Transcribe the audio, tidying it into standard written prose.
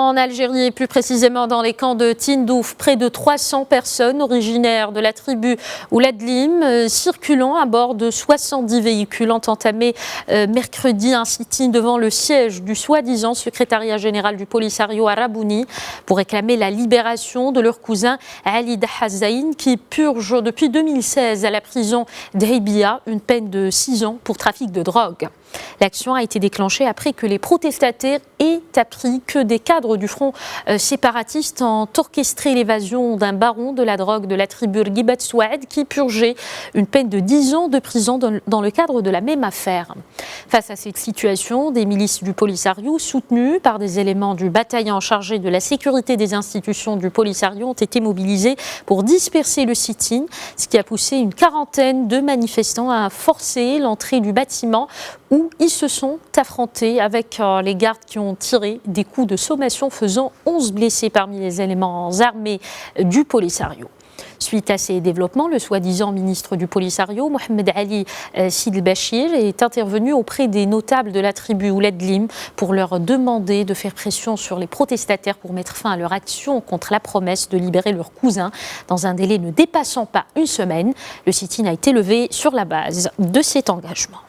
En Algérie et plus précisément dans les camps de Tindouf, près de 300 personnes originaires de la tribu Ouladlim circulant à bord de 70 véhicules ont entamé mercredi un sit-in devant le siège du soi-disant secrétariat général du Polisario à Rabuni pour réclamer la libération de leur cousin Ali Dahazaïn qui purge depuis 2016 à la prison d'Hebia une peine de 6 ans pour trafic de drogue. L'action a été déclenchée après que les protestataires aient appris que des cadres du front séparatiste ont orchestré l'évasion d'un baron de la drogue de la tribu Rgibat Souad qui purgeait une peine de 10 ans de prison dans le cadre de la même affaire. Face à cette situation, des milices du Polisario soutenues par des éléments du bataillon chargé de la sécurité des institutions du Polisario ont été mobilisés pour disperser le sit-in, ce qui a poussé une quarantaine de manifestants à forcer l'entrée du bâtiment où ils se sont affrontés avec les gardes qui ont tiré des coups de sommation faisant 11 blessés parmi les éléments armés du Polisario. Suite à ces développements, le soi-disant ministre du Polisario, Mohamed Ali Sid Bachir, est intervenu auprès des notables de la tribu Ouladlim pour leur demander de faire pression sur les protestataires pour mettre fin à leur action contre la promesse de libérer leur cousin dans un délai ne dépassant pas une semaine. Le sit-in a été levé sur la base de cet engagement.